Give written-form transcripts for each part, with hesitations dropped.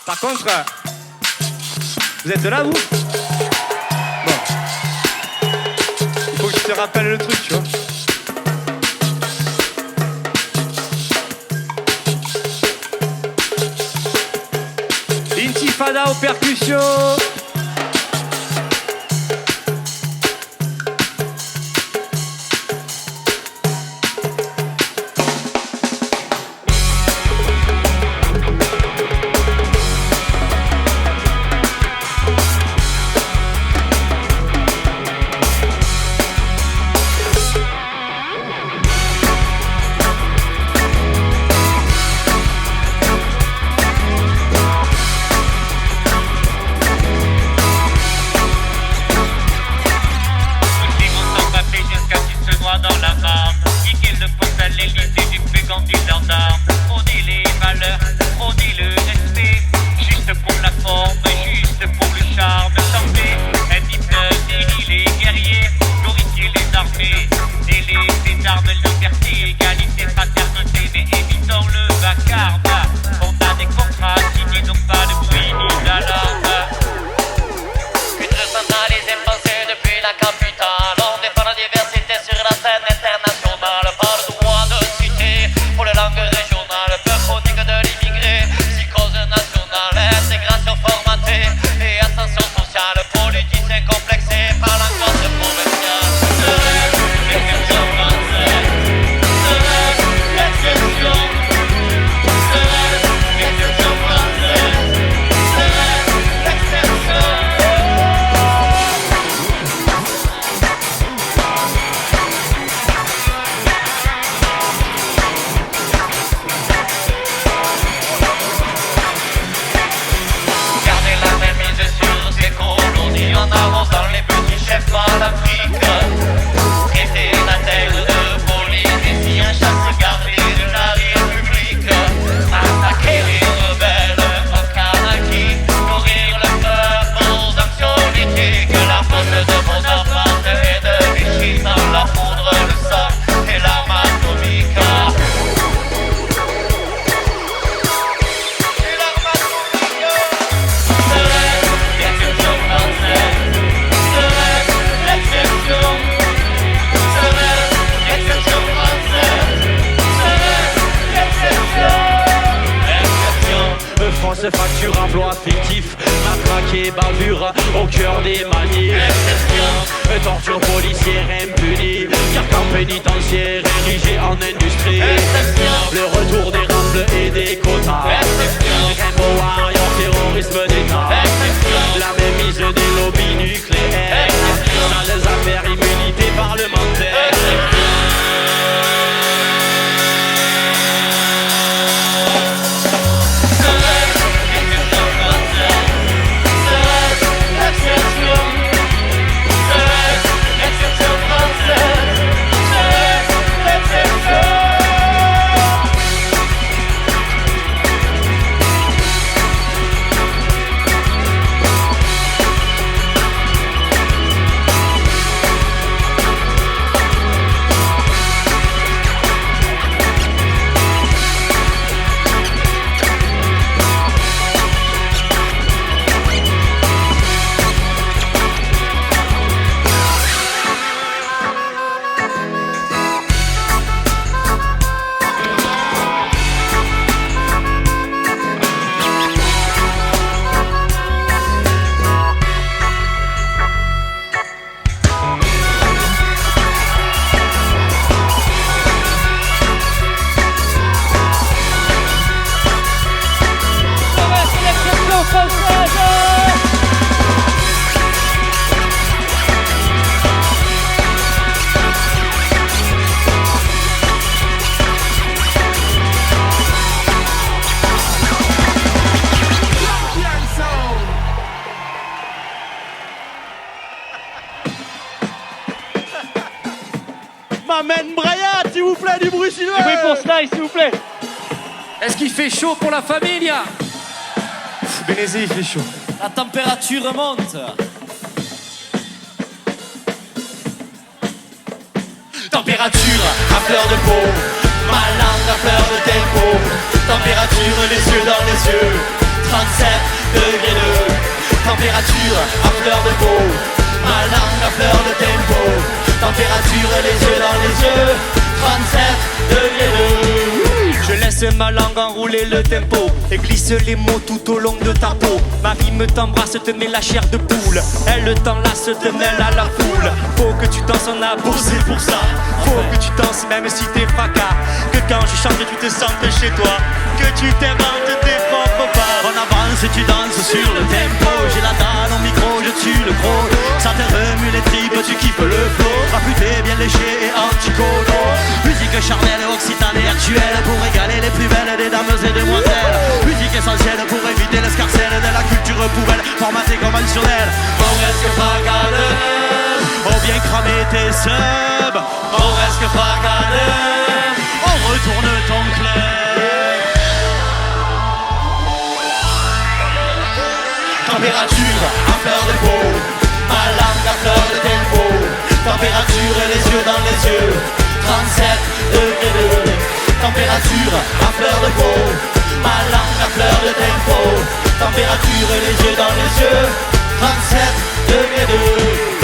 Par contre, vous êtes là, vous? Bon. Il faut que je te rappelle le truc, tu vois. Intifada aux percussions. Facture, emploi fictif, matraqué, bavure au cœur des manifs. Torture policière impunie, car camp pénitentiaire érigé en industrie. Le retour des rafles et des quotas. Rainbow Warrior, terrorisme d'État. La mainmise des lobbies nucléaires. Dans les affaires, immunité parlementaire. M'amène Brian, s'il vous plaît, du bruit s'il vous plaît. Du bruit pour Sly, s'il vous plaît. Est-ce qu'il fait chaud pour la familia? Bénézé, il fait chaud. La température monte. Température à fleur de peau, ma langue à fleur de tempo. Température, les yeux dans les yeux. degrés 2. Température à fleur de peau, ma langue à fleur de tempo. Température les yeux dans les yeux, 37 degrés 2. Je laisse ma langue enrouler le tempo et glisse les mots tout au long de ta peau. Ma rime t'embrasse, te met la chair de poule. Elle t'enlace, te mêle à la foule. Faut que tu danses, on a bossé pour ça. Faut que tu danses même si t'es fracas. Que quand je chante, tu te sentes chez toi. Que tu t'inventes tes propres pas. On avance et tu danses sur le tempo. J'ai la dalle au micro, je tue le gros. Ça te remue les tripes, tu kiffes le flow. Raputé, bien léché et anti-colo. Musique charnelle, occitane et actuelle pour régaler les plus belles des dames et demoiselles. Musique essentielle pour éviter l'escarcelle de la culture poubelle formatée conventionnelle. On reste fracadeux, on vient cramer tes subs. On reste fracadeux, on retourne ton club. Température à fleur de peau, ma langue à fleur de tempo. Température les yeux dans les yeux, 37 degrés 2. Température à fleur de peau, ma langue à fleur de tempo. Température les yeux dans les yeux, 37 degrés 2.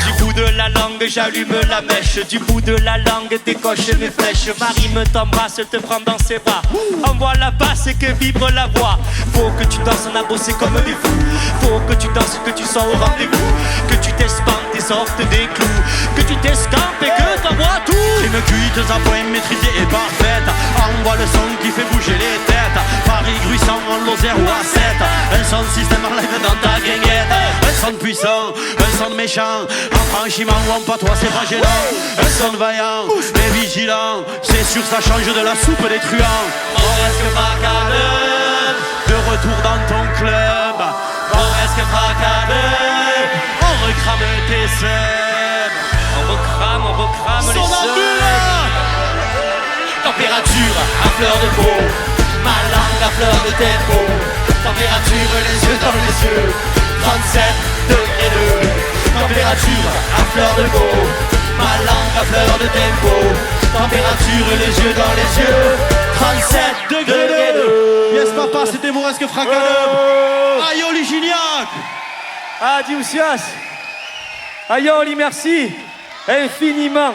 Du bout de la langue, j'allume la mèche. Du bout de la langue, décoche mes flèches. Ma rime t'embrasse, te prend dans ses bras. Envoie la basse et que vibre la voix. Faut que tu danses, on a bossé comme des fous. Faut que tu danses, que tu sois au rendez-vous. Que tu t'espantes et sortes des clous. Que tu t'escampes et que t'envoies tout. Une cuite à point maîtrisée et parfaite. Envoie le son qui fait bouger les têtes. Paris gruissant en Lozère ou à 7. Un son de système en live dans ta guinguette. Un son de puissant, un son de méchant. En franchiment ou en patois c'est pas gênant. Un son de vaillant, mais vigilant. C'est sûr ça change de la soupe des truands. On reste fracadeux, De retour dans ton club. on reste fracadeux. On recrame tes subs. On recrame les Somnambule. seins. Température à fleur de peau, ma langue à fleur de tempo. Température les yeux dans les yeux, 37 degrés 2. Température à fleur de peau, ma langue à fleur de tempo. Température les yeux dans les yeux, 37 degrés 2. Yes papa, c'était Mouresque Fracadum. Aïe Oli Gignac. Adiousias. Aïoli, merci infiniment.